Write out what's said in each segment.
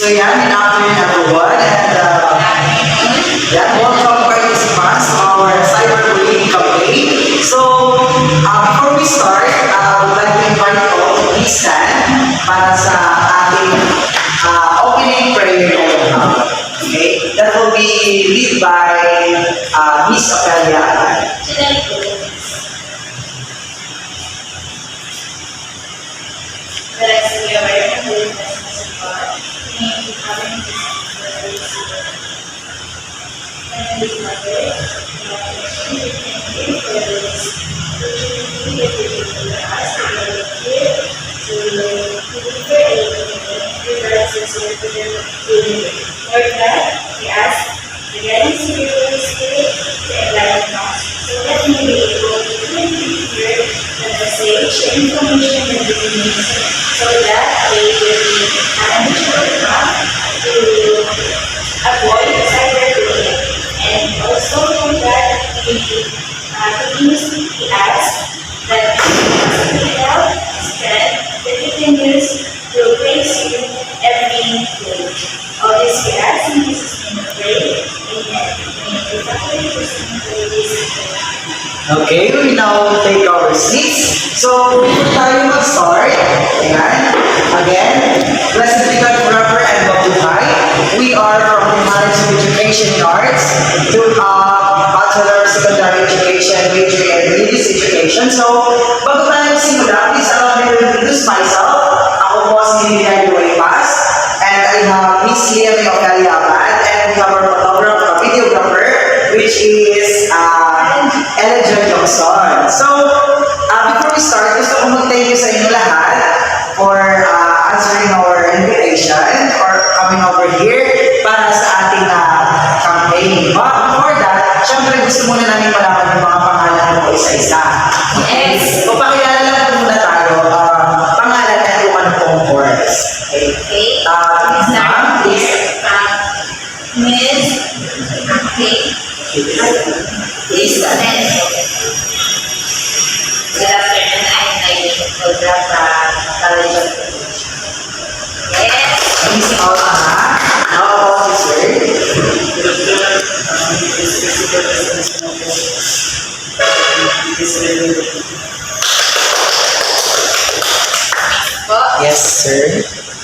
So yan, in afternoon everyone, and welcome participants to our cyberbullying campaign. So, before we start, I would like to invite you all to please stand para sa ating opening prayer ngayong hapon. Okay? That will be led by Miss Ophelia. That I see your very holiness of God, may you have in this Heavenly Mother, we thank you for this opportunity that you give to us to be here to deliver a regards to the Lord God, we ask the guidance of your Holy Spirit to enlighten us, so that we may be able to clearly hear the message and information that we need, so that we will be uninsured enough to avoid cyberbullying. And also for that, we continuously ask that we help strength that we can use to praise you every day. All this we ask in Jesus' name we pray. Amen. Okay, we now take our seats. So, before tayo mag-start, again, blessed be God forever and mabuhay. We are from the College of Education and Arts to Bachelor of Secondary Education, Major in Religious Education. So, bago tayo magsimula, please allow me to introduce myself. Ako po si Lilian Duwaypas, and I have Miss Liam Ophelia Abad, and we have our photographer, videographer, which is Ella John Johnson. So, before we start, gusto ko mag-thank you sa inyo lahat for answering our invitation or coming over here para sa ating campaign. But before that, syempre gusto muna namin malaman yung mga pangalan po isa-isa. Yes. O pakilala lang po muna tayo, pangalan at kung ano pong course. Okay. Start here from Ms. Please, Good afternoon, I'm Nailin Cobra from College of Education. Yes. Miss Paula, how about you, sir? Yes, sir.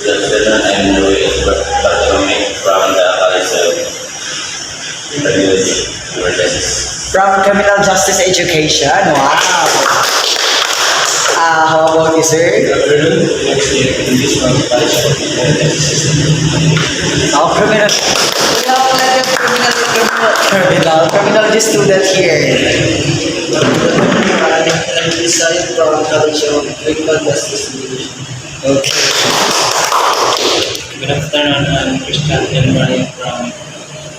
Good afternoon, I'm Luis Bartolome from the College of Justice. From Criminal Justice Education. Wow. How about you, sir? Good afternoon, English from College of Justice. Oh, criminal. We have plenty of criminology student here. I'm Isaiah from College of Criminal Justice Division. Okay. Good afternoon, I'm Christian and Brian from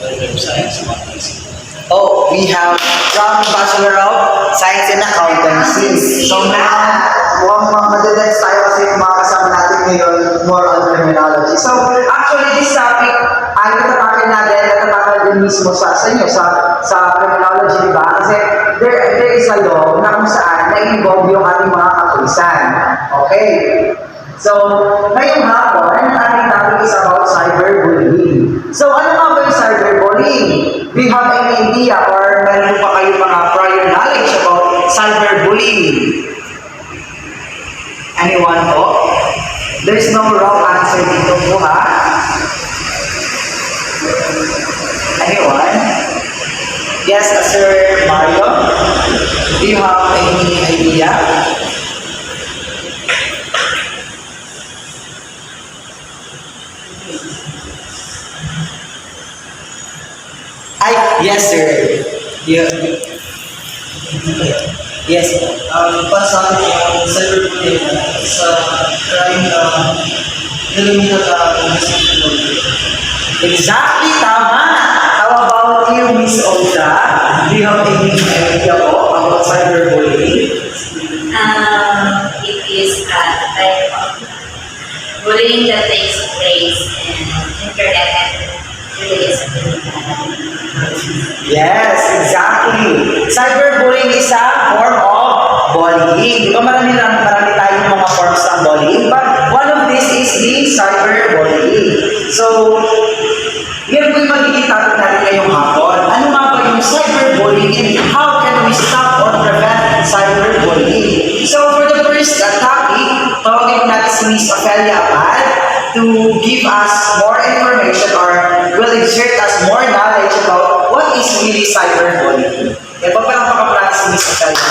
Web Science Accountancy. Oh, we have from Bachelor of Science and Accountancy. So now, mukhang madadens tayo kasi mga kasama natin ngayon more on criminology. So actually this topic, ang natatakal din mismo sa inyo, sa criminology, di ba? Kasi there is a law na kung saan na-involve yung ating mga kapulisan. Okay? So, ngayong hapon, ang ating topic is about cyberbullying. So, ano nga ba yung cyberbullying? Do you have any idea or meron pa kayo mga prior knowledge about cyberbullying? Anyone po? There's no wrong answer dito po, ha? Anyone? Yes, Sir Mario? Do you have any idea? Yes, sir. Yeah. Yes. Para sa akin, yung cyberbullying is a crime na nilumina ka Exactly, tama. How about you, Miss Olga? Do you have any idea po about cyberbullying? It is a type of bullying that takes place in internet and relates to Yes, exactly. Cyberbullying is a form of bullying. Di ba marami tayong mga forms ng bullying, but one of this is the cyberbullying. So, So, yan po yung magiging topic natin ngayong hapon. Ano nga ba yung cyberbullying and how can we stop or prevent cyberbullying? So, for the first topic, tawagin natin si Miss Ophelia Abad to give us more information or will exert us more knowledge about what is really cyberbullying. Kaya papalampakan po natin si Miss Ophelia.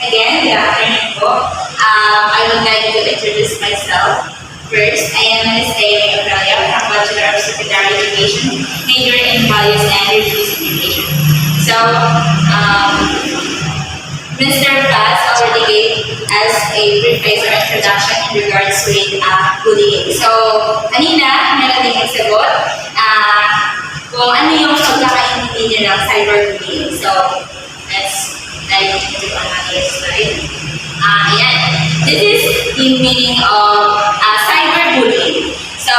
Again, good afternoon po. I would like to introduce myself. First, I am Ms. Amy Ophelia from Bachelor of Secondary Education, major in Values and Religious Education. So, Mr. Baz already gave us a brief introduction in regards with bullying. So, kanina, meron din nagsagot kung ano yung pagkakaintindi niyo ng cyberbullying. So, let's dive into another slide. Ayan. This is the meaning of cyberbullying. So,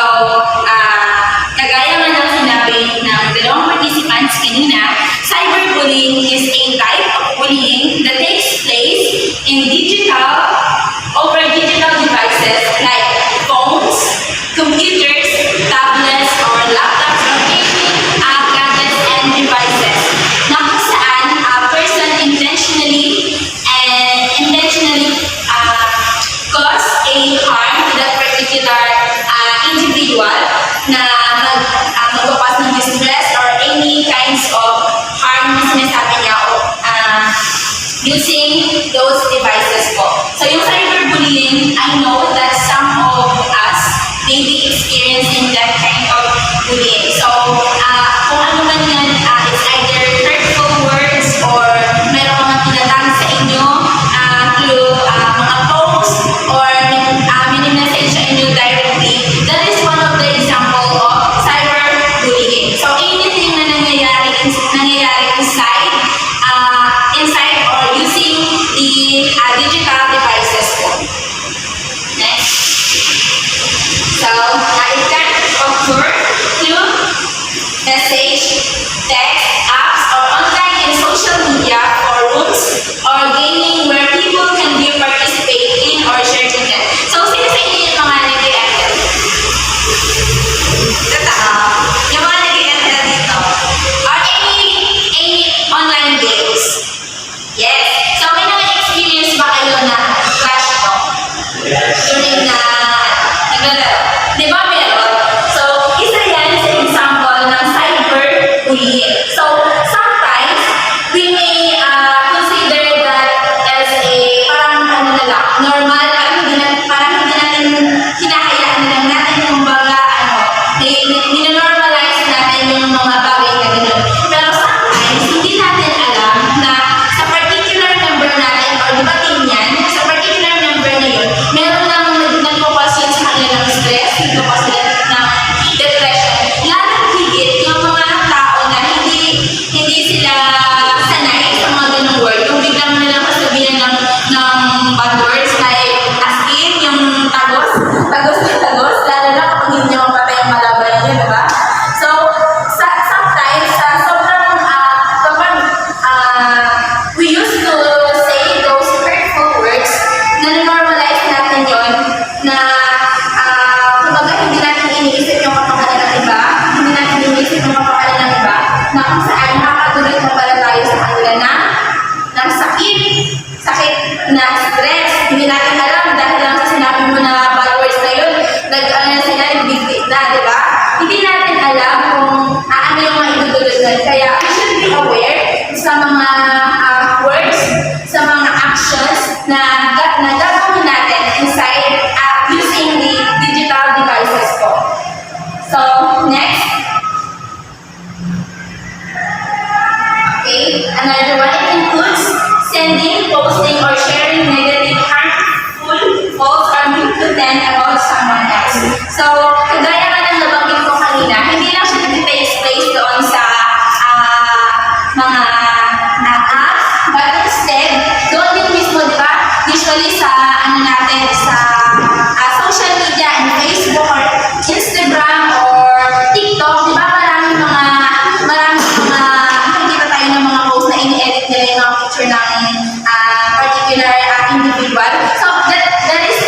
kagaya nga ng sinabi ng dalawang participants kanina, cyberbullying is a type of bullying that takes place in over digital devices like phones, computers, tablets, or laptops, or any gadgets and devices na kung saan a person intentionally cause a harm to that particular individual na magpapas ng distress or any kinds of harm na sinasabi niya using those devices po. So yung cyberbullying, I know that some of us may be experiencing that kind of bullying. So kung ano man yan, it's either hurtful words or meron mga tinatang sa inyo through mga posts or mini-message sa inyo directly. That is one of the example of cyberbullying. So anything na nangyayari inside or using the digital devices po. Next. So, it can occur through message, text, apps, or online and social media forums or gaming where people can participate in or share content. So, sino sa inyo yung mga nag-i-enter? Yung mga nag-i-enter dito? Or any online games? Yes. So, may na-experience ba kayo na flash talk? During na naglalaro? Di ba meron? So, isa yan sa example ng cyberbullying. So, sometimes, we may consider that as a parang normal, parang hindi natin hinahayaan na lang natin kumbaga ninonormalize natin yung mga bagay na gano'n. Pero sometimes, hindi natin alam na sa particular member natin or di ba team yan, sa particular member na yun, meron lang nagpo-cause yun sa kanilang stress, nagpo-cause sila ng depression. Lalong higit yung mga tao na hindi sila sanay sa mga ganung word. Yung biglang nilang kasabihan ng bad words like as in, yung tagos, lalo na kapag hindi nyo mapatay ang malaban nyo, diba? So, sometimes, sobrang kapag we used to say those hurtful words, na-normalize natin yun, na kumbaga hindi natin iniisip yung kapakanan ng iba, hindi natin iniisip yung kapakanan ng iba, na kung saan nakakatulad na pala tayo sa kanila ng sakit na stress. Hindi natin alam dahil lang sa sinabi mo na bad words na yun, nag-big na, di ba? Hindi natin alam kung ano yung maidudulot nun. Kaya we should be aware sa mga words, sa mga actions na gagawin natin inside using the digital devices po. So, next. Okay, another one, it includes sending, posting, or sharing negative, harmful, false, or mean content about someone else. So, kagaya nga ng nabanggit ko kanina, hindi lang siya takes place doon sa mga apps, but instead, doon din mismo, di ba? Usually sa social media, and Facebook, or Instagram, or TikTok, di ba? Maraming mga nakikita tayo ng mga post na ini-edit nila yung mga picture ng particular individual. So, that is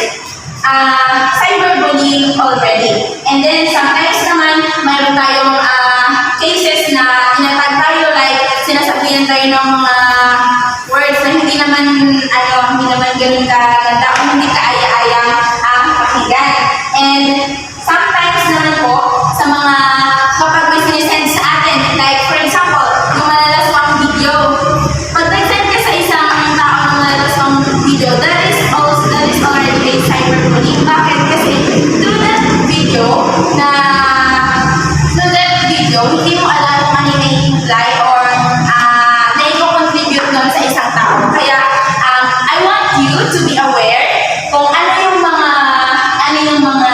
cyberbullying already. And then sometimes naman, mayroon tayong cases na tinatag tayo, like sinasabihan tayo ng mga words na hindi naman ganun kaganda o hindi kaaya-ayang pakinggan. And sometimes naman po, sa mga kapag may sinisend sa atin, like for example, yung malalaswang video, pag nag-send ka sa isang tao ng malalaswang video, that is already a cyberbullying. Bakit? Kasi through that video, hindi mo alam kung ano yung imply or na-contribute nun sa isang tao. Kaya, I want you to be aware kung ano yung mga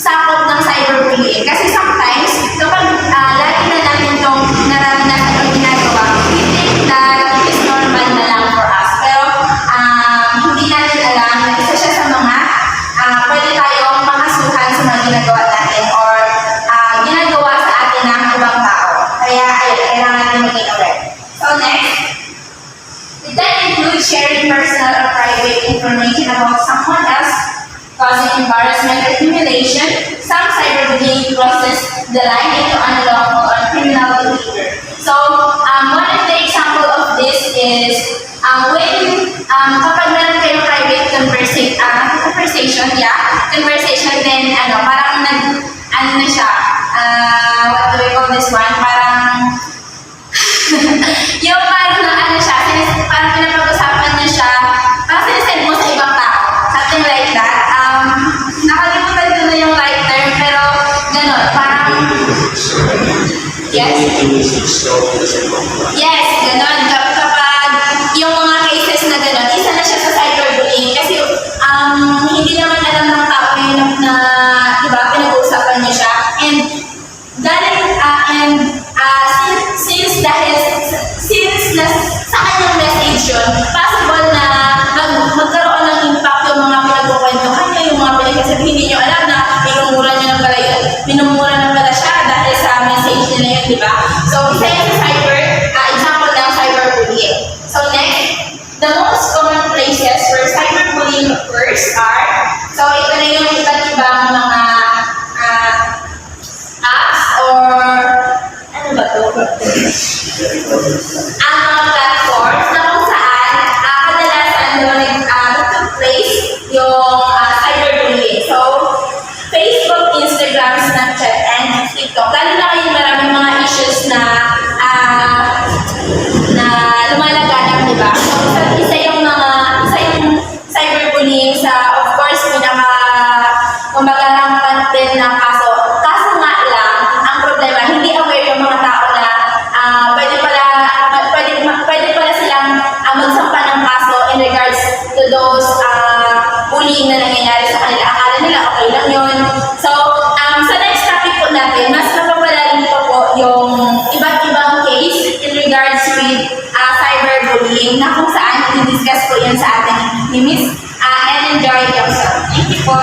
sakop ng cyberbullying. Kasi sometimes, kapag lagi na natin itong naranasan o ginagawa, we think that it is normal na lang for us. Pero, hindi natin alam na isa siya sa mga pwede tayong makasuhan sa mga ginagawa natin or ginagawa sa atin ng ibang tao. Kaya, ayun, kailangan natin maging aware. So, next, it then includes sharing personal or private information about someone else, causing embarrassment or humiliation. Some cyberbullying crosses the line into unlawful or criminal behavior. So, one of the example of this is when kapag meron kayong private conversation, then parang na siya, what do we call this one? Parang yung parang siya, parang pinapag-usapan niya siya, parang sinisend mo sa ibang tao. Something like that. Nakalimutan ko na yung right term, pero gano'n, parang, yes? Yes, gano'n. Kapag yung mga cases na gano'n, isa na siya sa cyberbullying kasi hindi naman alam ng tao yun na, diba, pinag-uusapan niya siya. And since sa kanyang message yun, possible na magkaroon ng impact yung mga pinagkukwentuhan niya, yung mga pinagkasabihin, hindi niyo alam na minumura na pala siya dahil sa message niya na yun, di ba? So, isa yun sa example ng cyberbullying. So, next, the most common places where cyberbullying occurs are, so ito na yung iba't ibang mga apps or ano ba ito? Ang mga platforms na kung saan kadalasan doon nag-place yung cyberbullying. So, Facebook, Instagram, Snapchat, and TikTok. Lalo na ngayon maraming mga issues na lumalaganap, di ba? So, isa yung cyberbullying sa, of course, kumbaga rampant din na kaso. Kaso nga lang, ang problema, hindi aware yung mga tao na pwede pala silang magsampa ng kaso in regards to those bullying na nangyayari sa kanila. Akala nila okay lang yun. So, sa next topic po natin, mas mapapalalim po yung iba't ibang case in regards with cyberbullying na kung saan i-discuss po yun sa atin ni Miss and enjoy yourself. Thank you po.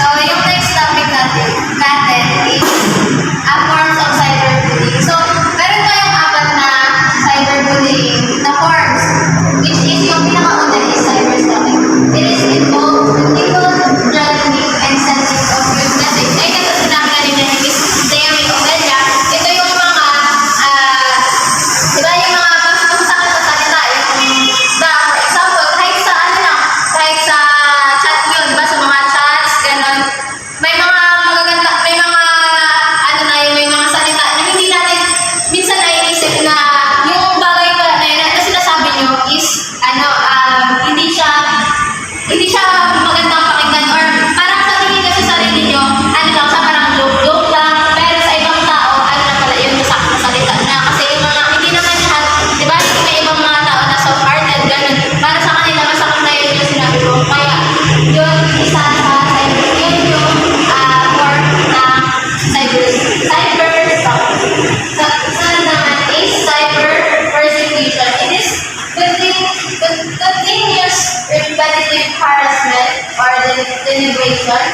So, yung next topic natin is forms of cyberbullying. So, meron tayong apat na cyberbullying na forms, which is yung pinakauna is cyberstalking. It is involved political, threatening, and sending of rude message. Ay, ito sinabi na rin na is Demi Omelia. Ito yung mga, diba yung mga pagsusakit sa salita, for example, kahit sa chat yun, diba, sa mga chats, ganun, may mga magaganda, may mga salita na hindi natin minsan naiisip na yung bagay pala na yun na sinasabi nyo is hindi siya magandang pakinggan or parang sa tingin kasi sa sarili nyo lang siya parang joke lang, pero sa ibang tao na pala yun masakit na salita na kasi yung mga hindi naman lahat, di ba, hindi may ibang mga tao na soft-hearted ganun, para sa kanila masakit na yun yung sinabi ko, kaya yun isa sa yun yung form ng cyberstalking. Sa naman is cyber persecution. It is continuous repetitive harassment or denigration,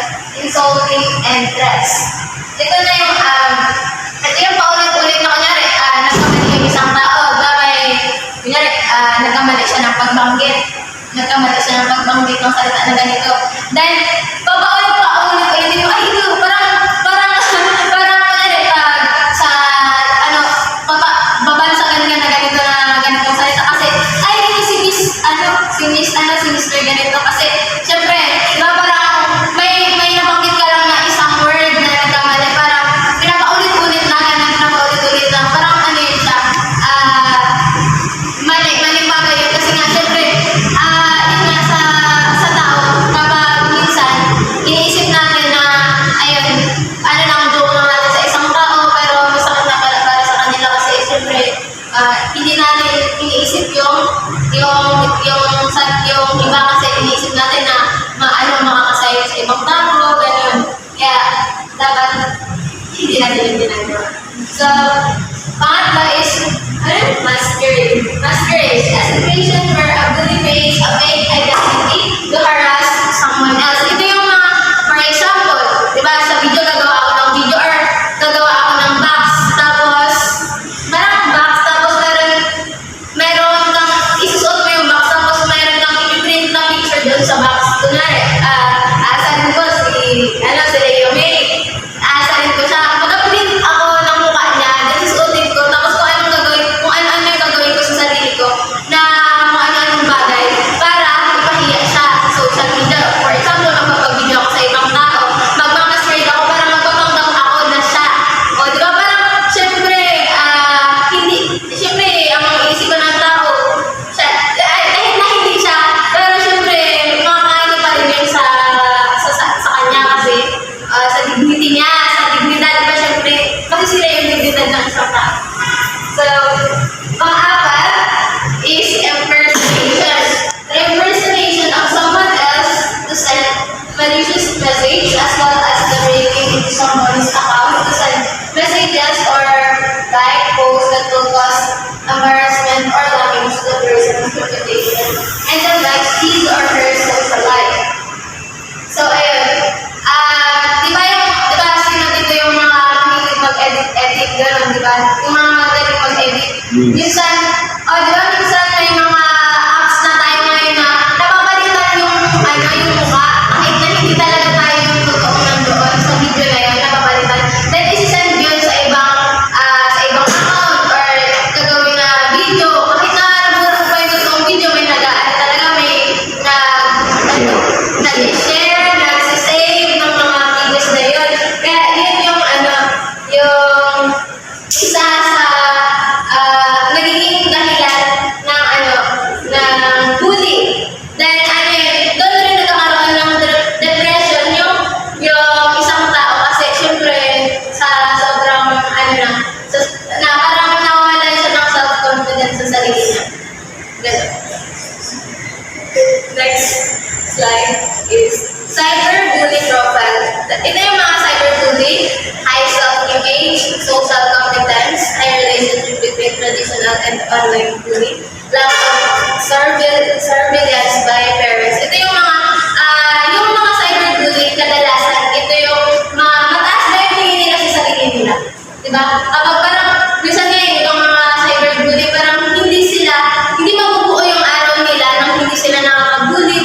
insulting, and threats. Ito na yung paulit-ulit na kunyari, nagkamali yung isang tao, kunyari, siya ng pagbanggit. Nagkamali siya ng pagbanggit ng salita na ganito. Then, paulit-ulitin ko, ay, ito, parang, sa, ano, babansagan ka na ganito na ganitong salita. Kasi, ay, ito si Miss Joy ganito. Kasi, syempre, diba parang, may nabanggit ka lang na isang word na nagkamali. Parang, pinapaulit-ulit na, parang ano yun siya, maling bagay yun. Kasi nga, syempre, yun nga sa tao, kapag minsan, iniisip natin na, ayun, ano lang, joke lang natin sa isang tao, pero masakit na pala para sa kanila kasi, syempre, hindi natin iniisip yung iba kasi iniisip natin na makakasaya sa ibang tao, ganun. Kaya, dapat, hindi natin yung ginagawa. So, pangatlo is, masquerade. Masquerade is a situation where a bully creates a fake identity to harass someone else. Ito yung mga, for example, di ba, sa video gagawa ako ng video or gagawa ako ng box. Tapos, meron kang isusuot mo yung box. Tapos, meron kang i-print na picture doon sa box. Kunwari, aasarin ko si Leo May. Aasarin ko siya. Mag-print ako ng mukha niya. Then, isusuotin ko. Tapos, kung ano-ano yung gagawin ko sa sarili ko na kung ano-anong bagay para ipahiya siya sa social media. For example, magpapag-video ako sa ibang tao. Magmamasquerade ako para magpapanggap ako na siya. O, di ba? Parang, syempre, ang isip ko ng tao, kahit na hindi siya, pero syempre, makakaano pa rin yun sa kanya kasi sa dignity niya, sa dignidad ba syempre, kasi sila yung dignidad ng isang tao. So, pang-apat is impersonation. The impersonation of someone else to send malicious message as well as the breaking into someone's account to send messages or like posts that will cause embarrassment or damage to the person's reputation and affects his or her social life. So, ayun. Di ba sino dito yung mga mahilig mag-edit, gano'n, di ba? Yung mga magaling mag-edit. Minsan may mga apps na tayo ngayon na napapalitan yung mukha. Kahit na hindi talaga tayo yung totoong nandoon sa video na yun, napapalitan. Then, isi-send yun sa ibang account or gagawin na video. Kahit na nabuo pa yung totoong video, may nag-share, nag-save ng mga videos na yun. Kaya yun yung isa sa nagiging dahilan ng bully. Then, doon rin nagkakaroon ng depression yung isang tao kasi syempre sa sobrang na parang nawawalan siya ng self-confidence sa sarili niya. Ganun. Next slide is cyberbully profile. Ito yung mga cyberbully: high self-image, low self-confidence, high relationship between traditional and online bully, lack of surveillance by parents. Ito yung mga cyberbully kadalasan. Ito yung mga mataas na yung tingin nila sa sarili nila. Diba? Kapag parang minsan ngayon itong mga cyberbully, parang hindi mabubuo yung araw nila nang hindi sila nakakabully.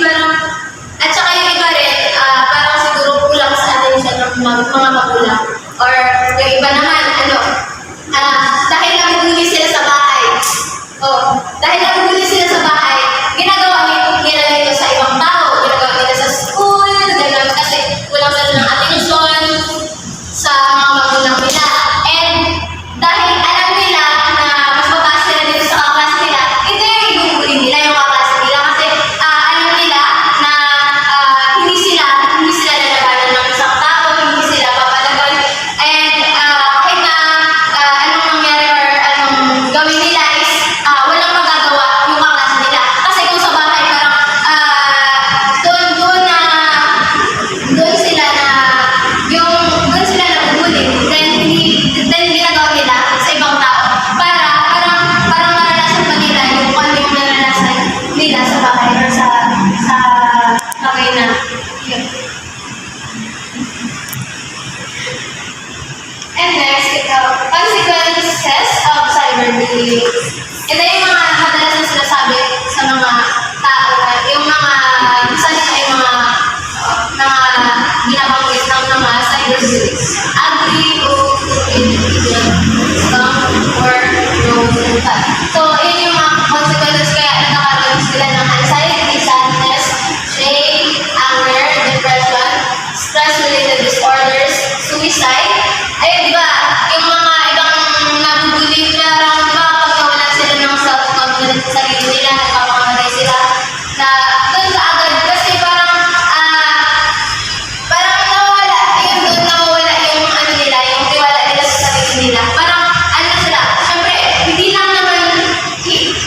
At saka yung iba rin, parang siguro kulang sa attention ng mga magulang. Or yung iba naman, dahil nabubuli sila sa bahay. Dahil nabubuli sila sa bahay, ginagawa nila ito sa ibang tao. Ginagawa nila sa school, kasi kulang sila ng attention sa mga magulang nila. And dahil alam nila na mas mataas sila dito sa kaklase nila, ito yung ibubuli nila, yung kaklase nila. Kasi alam nila na hindi sila lalabanan ng isang tao, hindi sila papalaban. And kahit na anong mangyari or anong gawin nila is walang magagawa yung kaklase nila. Kasi kung sa bahay parang doon sila nabubuli. Then ginagawa nila sa ibang tao para parang maranasan pa nila yung kung ano yung naranasan nila sa bahay or sa bagay na yun. And next, consequences of cyberbullying. Ito yung mga madalas na sinasabi sa mga ugly o or road. So, yun yung mga consequences kaya nagkakaroon sila ng anxiety, sadness, shame, anger, depression, stress-related disorders, suicide. Ayun, di ba? Yung mga ibang nabubuli, parang di ba, pag nawalan sila ng self-confidence sa sarili nila, nagpapakamatay sila, na doon kaagad kasi parang nawawala, ayun doon nawawala yung ano nila, yung tiwala nila sa sarili nila. Parang ano sila, syempre, hindi lang naman,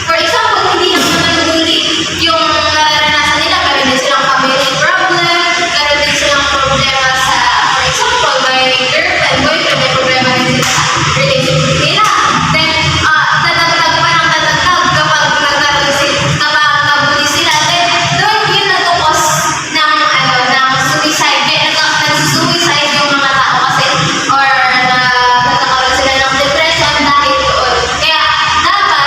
for example, hindi lang naman bully yung nararanasan nila, meron din silang family problem, meron din silang problema sa, for example, may girlfriend, boyfriend, may problema din sila sa relationship nila. Then, tatagtag kapag nabully sila, then doon yun nagkukos ng suicide. Kaya nagsusuicide yung mga tao kasi or nagkakaroon sila ng depression dahil doon. Kaya dapat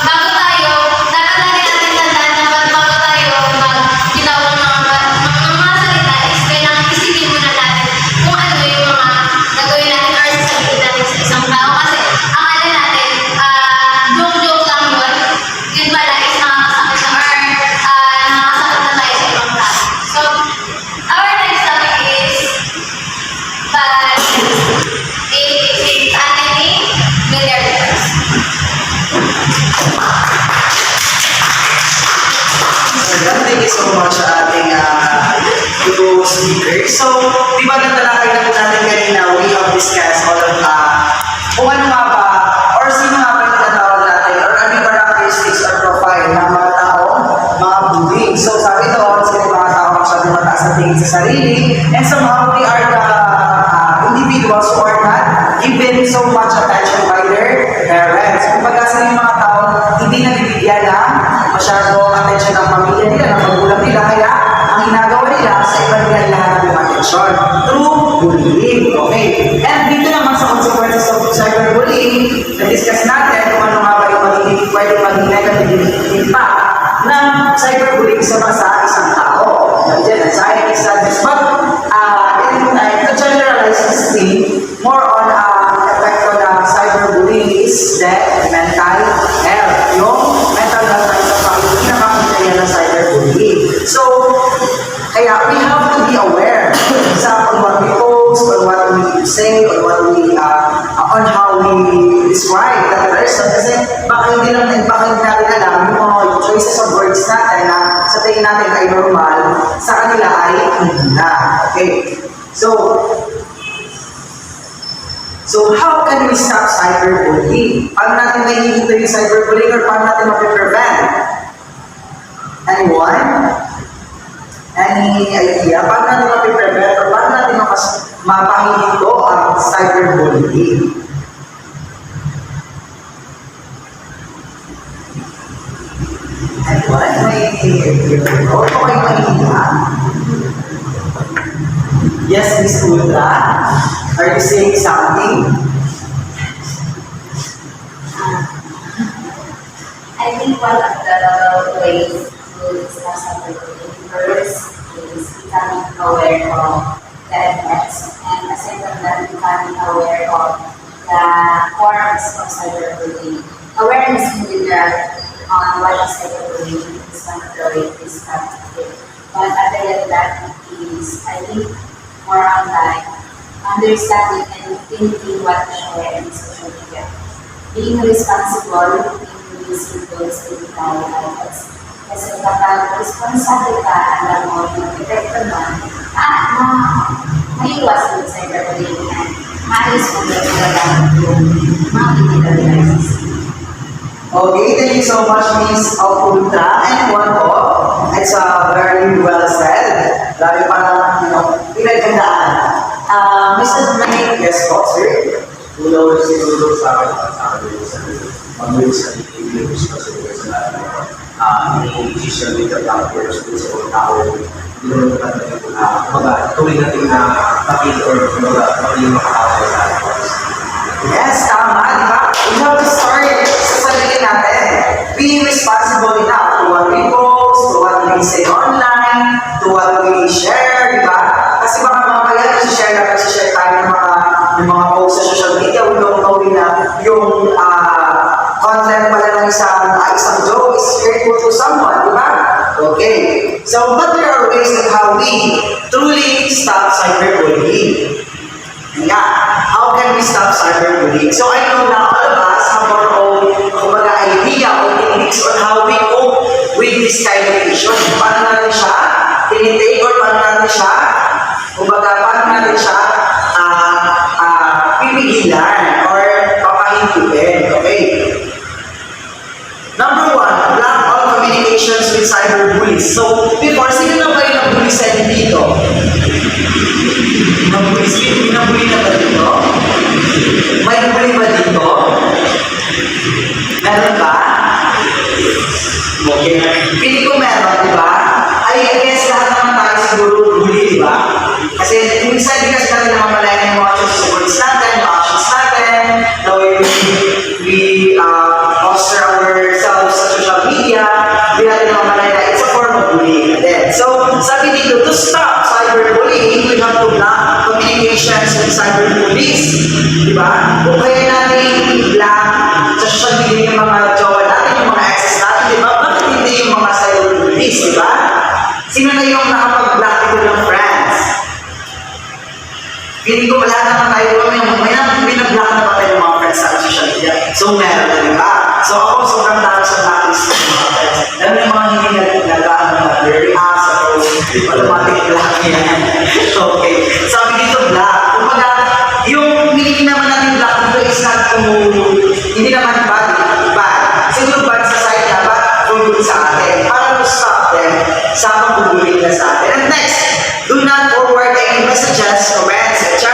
bago tayo, dapat lagi natin tandaan na bago tayo magbitaw ng mga salita is kailangan isipin muna natin kung ano yung mga gagawin natin or sasabihin natin sa isang tao kasi akala natin joke-joke lang yun. Yun pala is nakakasakit na or nakakasakit na tayo sa ibang tao. So, our next topic is by Anthony Milliarders. Thank you so much sa ating two speakers. So, di ba natalakay na po natin kanina, we have discussed all of kung ano nga ba, or sino nga ba yung tinatawag natin, or ano yung characteristics or profile ng mga tao, mga bullying. So, sabi doon, sila yung mga tao masyado mataas na tingin sa sarili, and somehow they are the individuals who are not given so much attention by their parents. Kumbaga sila yung mga tao hindi nabibigyan ng masyadong attention ng pamilya nila, ng magulang nila, kaya ang ginagawa nila sa iba nila hinahanap yung attention through bullying. Okay? And dito naman sa consequences of cyberbullying, na-discuss natin kung ano nga ba yung pwedeng maging negative impact ng cyberbullying sa isang tao. Nandiyan, anxiety, sadness, but to generalize this thing, more on effect of cyberbullying is the mental health. Yung mental health ay sa pinakakita yan ng cyberbullying. So, kaya we have to be aware sa on what we post, on what we say, on what we, on how we describe that person. Kasi baka hindi natin alam yung mga choices of words natin na sa tingin natin ay normal, sa kanila ay hindi na. Okay? So how can we stop cyberbullying? Paano natin naiinto yung cyberbullying or paano natin mapiprevent? Anyone? Any idea? Paano natin mapiprevent or paano natin mapahinto ang cyberbullying? Anyone? May idea? O kayo mahihiya? Yes, Miss Ultra. Are you saying something? I think one of the ways to discuss cyberbullying first is becoming aware of the effects, and aside from that, becoming aware of the forms of cyberbullying. Awareness in general on what is cyberbullying is one of the ways to start it. But other than that, is I think more on like understanding and thinking what to share in social media. Being responsible in using those digital items. Kasi kapag responsible ka, alam mo yung epekto nun, maiwas yung cyberbullying and maayos mo yung yung mga digital devices. Okay, thank you so much, Miss Ultra. And one more, it's very well said. Lagi pa lang, pinaghandaan. Mr. May, yes po, sir. Una siguro sa akin sa mag-use sa English kasi sa yung social media platforms sa mga tao, hindi natin tuloy natin na kapit or maging makakawal sa atin. Yes, tama, di ba? We have to start sa sarili natin. Being responsible enough to what we post, to what we say online, to what we share, di ba? Kasi baka mamaya content pala ng isang joke is hurtful to someone, di ba? Okay. So, but there are ways on how we truly stop cyberbullying. Yeah. How can we stop cyberbullying? So, I know na all of us have our own kumbaga idea or techniques on how we cope with this kind of issue. Paano natin siya tinitake or paano natin siya pipigilan or papahintulin. Okay? Number one, block all communications with cyberbullies. So, before, sino na ba yung nabully sa inyo dito? Nabully? Sino nabully na ba dito? May nabully ba dito? Meron ba? Okay. Pili ko meron, di ba? I guess lahat naman tayo siguro bully, di ba? Kasi minsan di kasi natin namamalayan yung mga words natin, mga actions natin, the way we foster ourselves sa social media, di natin namamalayan na it's a form of bullying din. So, sabi dito, to stop cyberbullying, we have to block communications with cyberbullies. Di ba? Kung kaya natin i-block sa social media yung mga jowa natin, yung mga exes natin, di ba? Bakit hindi yung mga cyberbullies, di ba? Sino na yung nakapag-block dito ng friends? Hindi ko wala naman tayo may nag-block na ba tayo ng mga friends sa social media? So, meron na, di ba? So, ako sobrang dami sa blacklist ng mga friends. Alam mo yung mga hindi nag-block na react sa post, automatic block yan. Okay. Sabi dito, block. Kumbaga, yung meaning naman natin block dito is not hindi naman bad. Siguro bad sa side na, but for good sa atin. Para to stop them sa pagbubuling na sa atin. And next, do not forward any messages, comments, etc.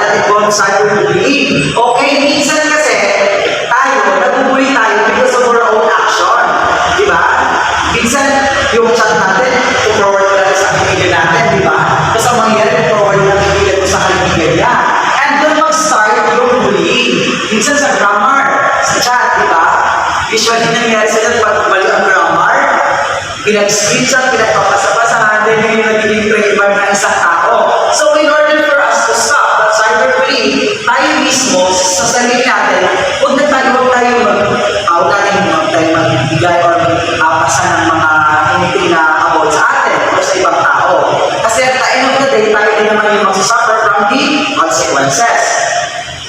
that involve cyberbullying. Okay, minsan kasi tayo, nabubuli tayo because of our own action. Di ba? Minsan, yung chat natin, forward natin sa kaibigan natin, di ba? Tapos ang mangyayari, forward natin kaibigan mo sa kaibigan niya. And doon mag-start yung bullying. Minsan sa grammar, sa chat, di ba? Usually nangyayari sa chat, pag bali ang grammar, pinag-screenshot, pinagpapasa-pasa, then yung nagiging trademark ng isang tao. So, in order for us to stop that cyberbullying, tayo mismo, sa sarili natin, huwag tayo magbigay or pasa ng mga anything na about sa atin o sa ibang tao. Kasi at the end of the day, tayo din naman yung magsasuffer from the consequences.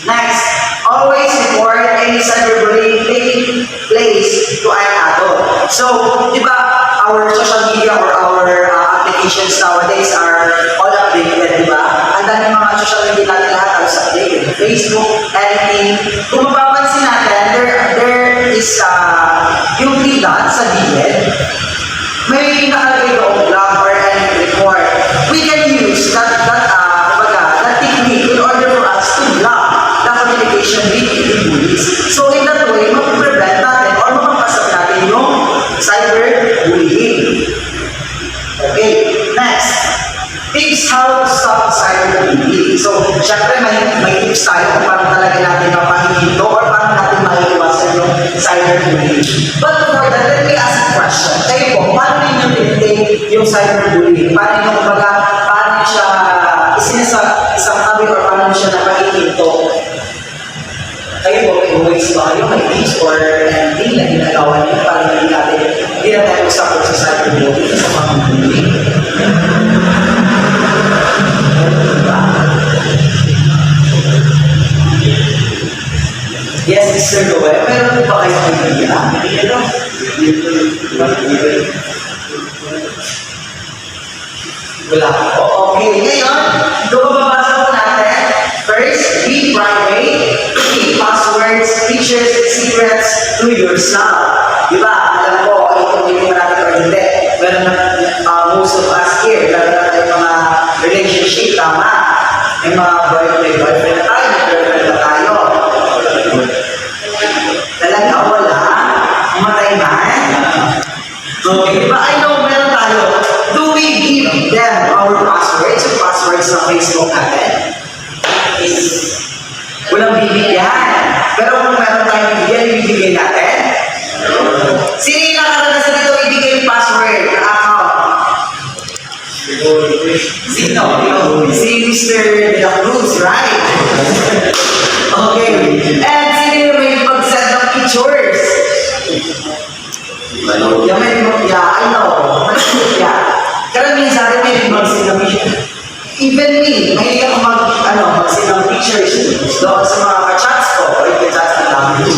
Next, always report any cyberbullying taking place to an adult. So, di ba, our social media or our applications nowadays are all updated, di ba? Ang dami mga social media natin lahat halos updated. Facebook, anything. Kung mapapansin natin, there is yung three dots sa gilid. May nakalagay doon blog or any report. We can use that technique in order for us to block the communication with the bullies. So in that way, mapiprevent natin or mapapasok natin yung cyberbullying. Okay, next. Tips how to stop cyberbullying. So, syempre may tips tayo kung paano talaga natin mapahinto or paano natin maiiwasan yung cyberbullying. But before that, let me ask a question. Kayo po, paano ninyo tinitake yung cyberbullying? Paano siya isang tabi or paano siya napahihinto? Kayo po, may ways ba kayo? May tips or anything na ginagawa niyo para hindi na tayo usapot sa cyberbullying sa mga bullying? Yes, Mr. Noel, meron po ba kayong idea? Wala po. Okay, ngayon, bababasa po natin. First, be private, keep passwords, features, secrets to yourself. Diba? Alam ko, ito hindi natin or hindi. Meron na most of us here, lalo na tayo mga relationship, tama? May mga boyfriend na tayo, girlfriend na tayo. Talaga wala, matay na. Okay, diba? I know meron tayo. Do we give them our passwords? Yung passwords ng Facebook natin? Walang bibigyan. Pero kung meron tayong bibigyan, ibibigay natin. know. Yeah, I know. Yeah. Karamihan sa atin may mag-sinang even me, mahilig ako mag-sinang pictures doon sa mga ka-chats ko, or ka-chats na namin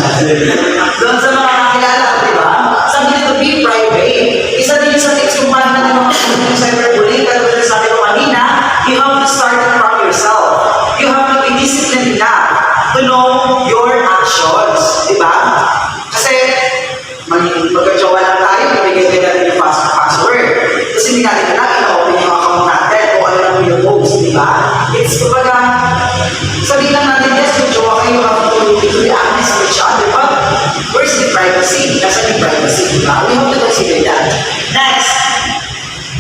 doon sa mga kakilala ko, di ba? Sabi nito, be private. Isa din sa tips kung paano natin makakasama sa cyberbullying, pero sabi ko kanina, you have to start it from yourself. You have to be disciplined enough to know your actions, di ba? Kasi, magka-jowa lang tayo, ibigay natin yung password. Kasi hindi natin na i-open yung account natin kung ano lang yung post, di ba? It's kumbaga, sabihin lang natin, yes, yung jowa kayo, you have to be honest with each other, but where's the privacy? Nasa yung privacy, di ba? We have to consider that. Next,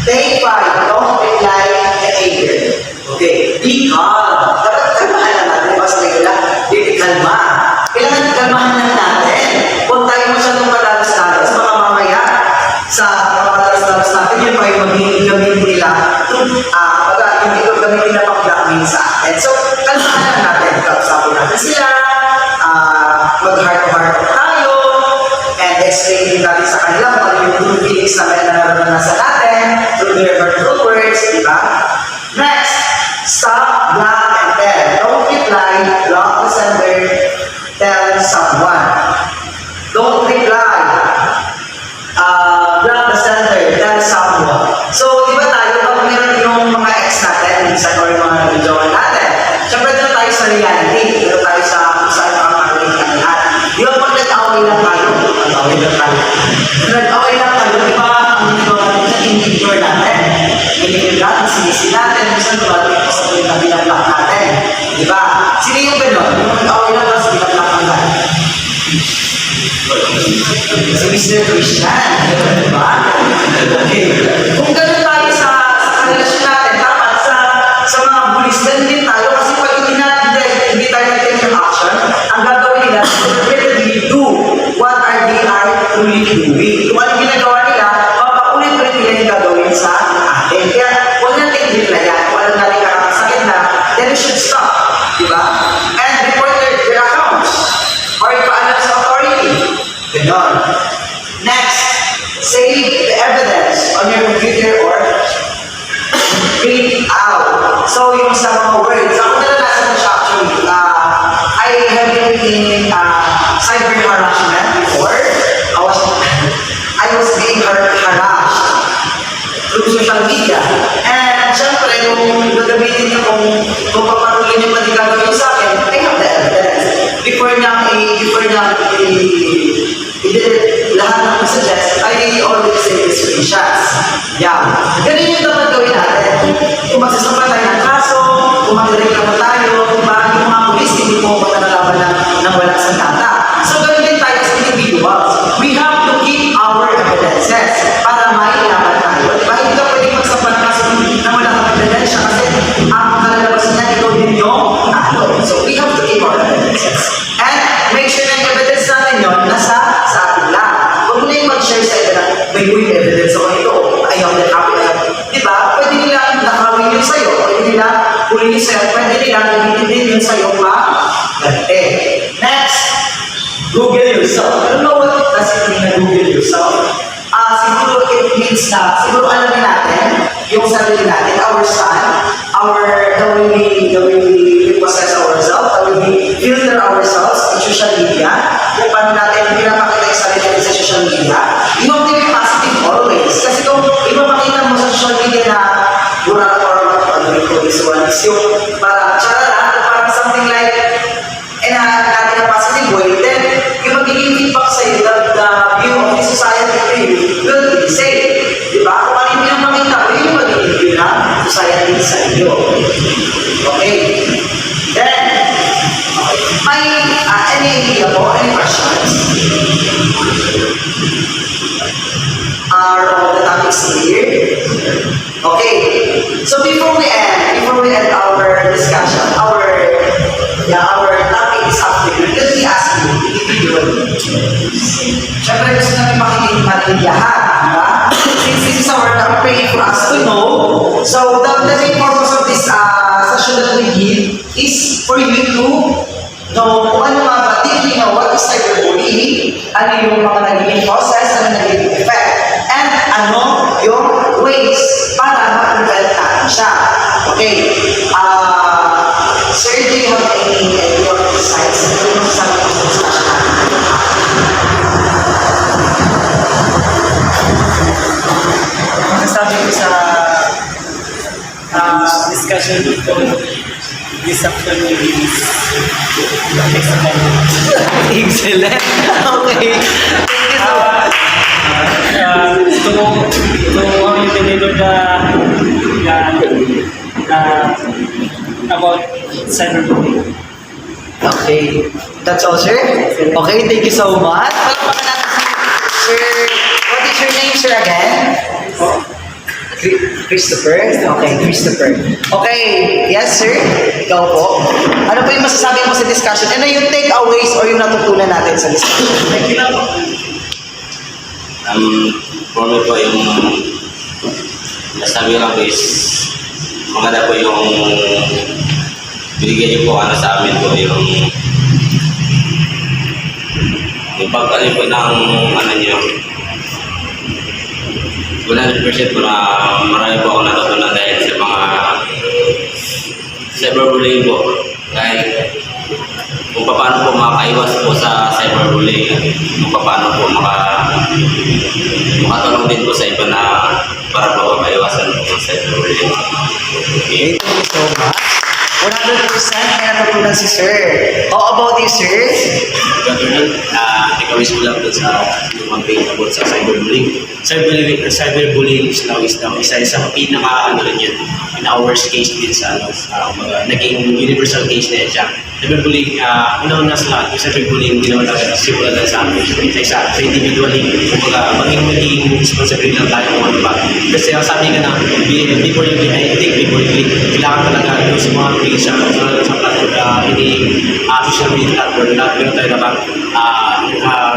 take 5, don't reply behavior. Okay, be calm. Dapat kalmahan na natin, diba? Sabi ko lang, be kalma. Kailangan kalmahan lang natin. Huwag tayo masyadong padalas-dalas, baka mamaya sa padalas-dalas natin, yun pa yung magiging gamitin nila. Yung ito gamitin na pang-blackmail sa atin. So, kalmahan lang natin. Kausapin natin sila, mag-heart-to-heart tayo, and explain din natin sa kanila kung ano yung true feelings na may naranasan natin, through their hurtful words, di ba? Next, stop, block, and tell. Don't reply, block the sender, tell someone. Don't reply, block the sender, tell someone. So, di ba tayo, pag meron yung mga ex natin, minsan or yung mga nag-jowa natin, syempre doon tayo sa reality, doon tayo sa kung saan ang mga lahat. Di ba pag nag-away lang tayo, nag-away lang tayo, di ba, ang nagawa natin sa in-ignore natin. In-ignore natin, sinisi natin, minsan dumating ako sa tuwing na binablock natin. Di ba? Sino yung gano'n? Yung nag-away lang tapos binablock natin. Si Mr. Christian, di ba? Okay. Kung gano'n tayo sa relasyon natin, dapat sa mga bulis, ganun din tayo kasi pag hindi tayo nag-take yung action, ang gagawin nila, repeatedly do what are they are truly doing. Kung ano ginagawa nila, mapaulit-ulit nila yung gagawin sa atin. Kaya huwag natin replyan, kung ano natin kakasakit na, then we should stop. Di ba? And report their accounts or ipaalam sa authority. Ganon. Next, save the evidence on your computer or print out. So, yung sa mga words, ako nalalasan na siya actually. I have been in cyber harassment before. I was being harassed through social media. And syempre, kung gagamitin niyo kung papatuloy niyo pati gagawin sa akin, I have the evidence. Before lahat ng messages, I always say the screenshots. Yeah. Ganun yung dapat gawin natin. Kung magsasampa tayo ng kaso, kung magreklamo tayo, kung bakit yung mga polis, hindi mo nalalaman ng walang sandata. So, ganun din tayo sa individuals. We have to keep our evidences para mailaban tayo. Diba? Hindi ka pwede magsampa ng kaso na walang ebidensya kasi ang kalalabas niya, ikaw din yung So, we have to keep our evidences. And make sure na yung evidence natin yun, nasa sa atin lang. Huwag mo na yung mag-share sa iba na may good evidence ako ito. Ayaw na happy na. Diba? Pwede nilang nakawin yun sa'yo. Pwede nilang huli yun sa'yo. Pwede nilang gamitin din yun sa'yo pa. Ganti. Next, Google yourself. I don't know what does it mean na Google yourself. Siguro it means na, siguro alam natin yung sarili natin, our son, the way we possess ourselves, the way we filter ourselves in social media, kung paano natin pinapakita yung sarili natin sa social media, you have to be positive always. Kasi kung ipapakita mo sa social media na burang or this one is yung parang charara, parang something like natin na positive way, then yung magiging feedback sa'yo, the view of the society to you will be the same. Diba? Kung ano yung pinapakita ko, yun yung magiging view na society sa iyo. Okay? Then, may any idea po, any questions? Are all the topics clear? Okay. So before we end our discussion, our topic is up to you. Let me ask you individually. Siyempre gusto namin makikita natin lahat, diba? Since this is our campaign for us to know, so the main purpose of this session that we give is for you to know kung ano mga ba, deeply know what is cyberbullying, ano yung mga nagiging process, ano nagiging effect. This actually is Excellent. Okay. Thank you so much. to how you deliver about cyberbullying. Okay. That's all, sir? Okay, thank you so much. Palakpakan natin si Sir. What is your name, sir, again? Christopher? Okay, Christopher. Okay, yes, sir? Ikaw po. Ano po yung masasabi mo sa discussion? Ano yung takeaways or yung natutunan natin sa discussion? For me po yung nasabi ko lang po is maganda po yung binigyan niyo po ano sa amin po yung pag-alin po ng ano niyo 100% po na marami po ako natutunan dahil sa mga cyberbullying po. Dahil kung paano po makaiwas po sa cyberbullying, kung paano po makatulong din po sa iba na para po maiwasan po sa cyberbullying. Okay, thank you so much. 100% may natutunan si sir. How about you, sir? Takeaways ko lang doon sa campaign about sa cyberbullying. Cyberbullying is now isa sa pinaka ano rin yan, pinaka-worst case din sa naging universal case na yan siya. Cyberbullying, una-una sa lahat, yung cyberbullying hindi naman talaga simula lang sa amin. Sa individually, kumbaga, maging responsibility lang tayo kung ano ba. Kasi ang sabi nga na, before you click, kailangan talaga yung sa mga application sa platform, social media platform, meron tayo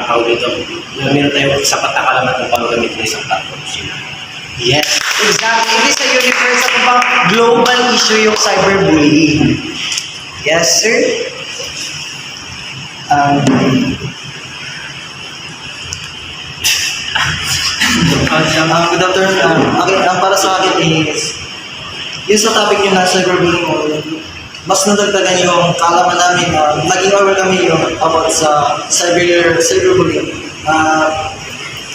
tawag dito, meron tayo sapat na kalaman kung paano gamitin ng isang platform. Yes, exactly. It is a universal global issue yung cyberbullying. Yes, sir? Good afternoon. Ang para sa akin is, yung sa topic nyo na cyberbullying, mas nadagdagan yung kaalaman namin na naging aware kami yung about sa cyberbullying.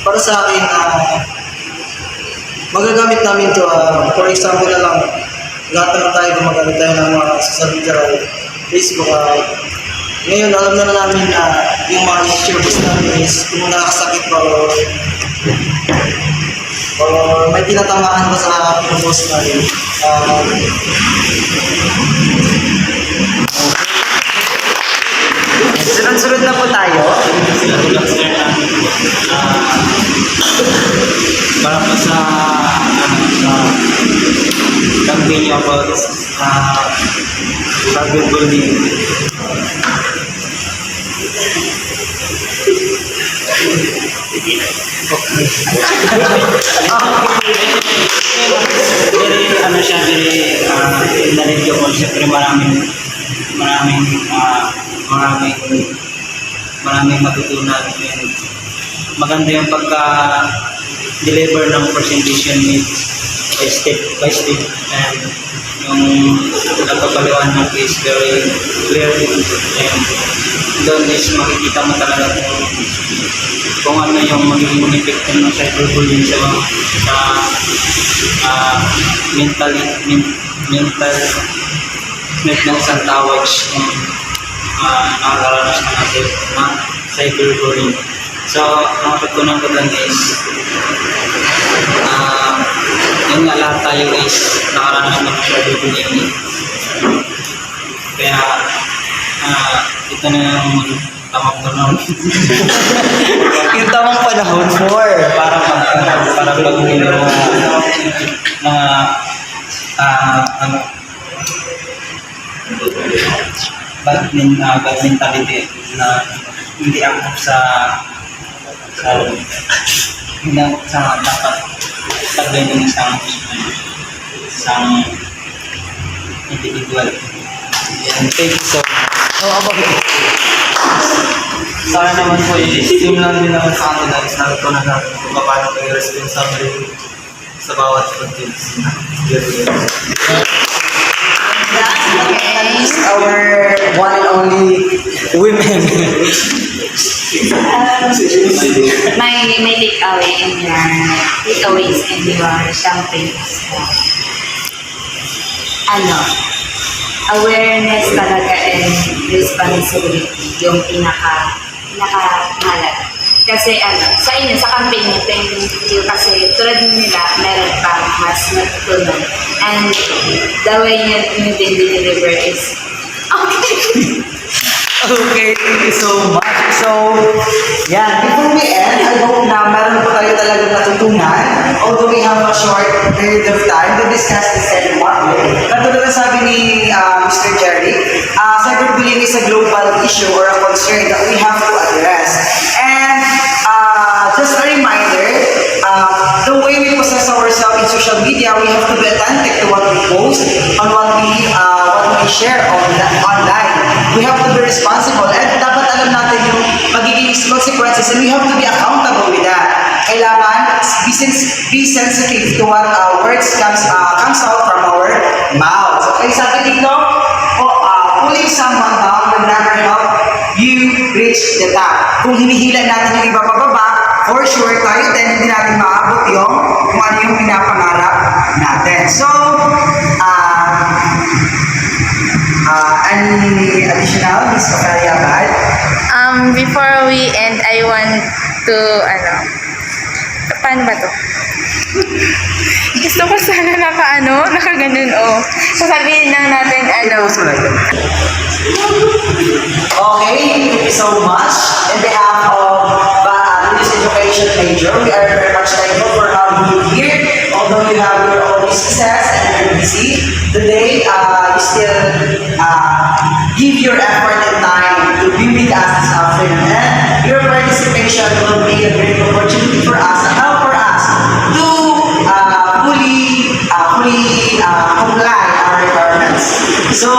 Para sa akin, magagamit namin to, for example na lang, lahat naman tayo gumagamit tayo ng mga social media, Facebook. Ngayon, alam na namin na yung mga issues namin is kung nakakasakit ba o may tinatamaan ba sa pinupost namin. Sunod-sunod na po tayo. Para pa sa campaign about cyberbullying. Very knowledgeable. Siyempre maraming matutunan. And maganda yung pagka-deliver ng presentation with by step and yung nagpapaliwanag is very clear and doon is makikita mo talaga kung ano yung magiging effect ng cyberbullying sa mental ng isang tao kung nakakaranas ng cyberbullying. So, ang pagkunan ko lang is yun nga lahat tayo is nakaranas ng cyberbullying. Kaya ito na yung tamang panahon. Yung tamang panahon for para pag-uwi ng bad mentality na hindi ako sa dapat taglay ng isang individual. and thank you so much. How about you? Sana naman po yung lang din naman sa akin na is natutunan natin kung paano kayo responsible sa bawat context. Is our one and only women. My takeaways in your campaigns. awareness talaga and responsibility yung pinakamahalaga. Kasi sa inyo, sa campaign niyo, thank you kasi tulad nila, meron pang mas natutunan. And the way nyo din deliver is okay. Okay, thank you so much. So, yan. Before we end, I hope na meron po tayo talagang natutunan. Although we have a short period of time to discuss this anymore. Katulad na sabi ni Mr. Jerry, cyberbullying is a global issue or a concern that we have to address. And just a reminder, the way we possess ourselves in social media, we have to be authentic to what we post, on what we share online. We have to be responsible and dapat alam natin yung magiging consequences and we have to be accountable with that. Kailangan be sensitive to what words comes out from our mouths. Okay, sabi dito, pulling someone down will never help you reach the top. Kung hinihila natin yung iba pababa, for sure tayo din hindi natin maabot yung kung ano yung pinapangarap natin. So, any additional, Ms. Pacariabad? Before we end, I want to, paano ba to? Gusto ko sana naka-ganun, sasabihin lang natin, Okay, thank you so much. In behalf of English Education Major, we are very much thankful for having you here. Although you have your own businesses and you're busy, today you still give your effort and time to be with us this afternoon. And your participation will be a great opportunity for us and help for us to fully comply our requirements. So,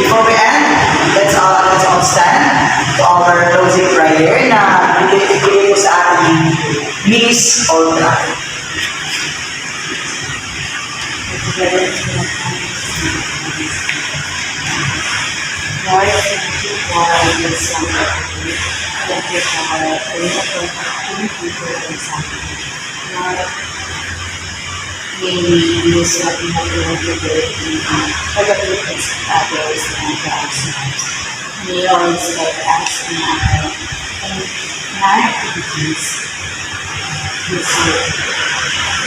before we end, let's all stand to our closing prayer na bigay ko sa ating Miss Olga. Lord, thank you for this opportunity. Thank you for the opportunity for this opportunity. Lord, may we use what we have learned today for the benefits of others and for ourselves. May you always guide us in our activities this year.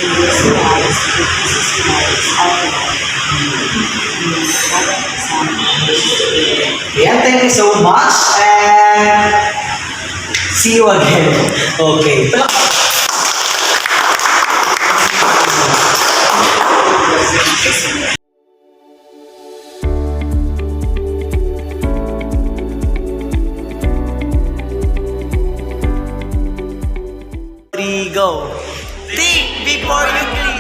In this lives, with Jesus Christ, our Lord. Yeah, thank you so much and see you again. Okay. Go. Think before you click.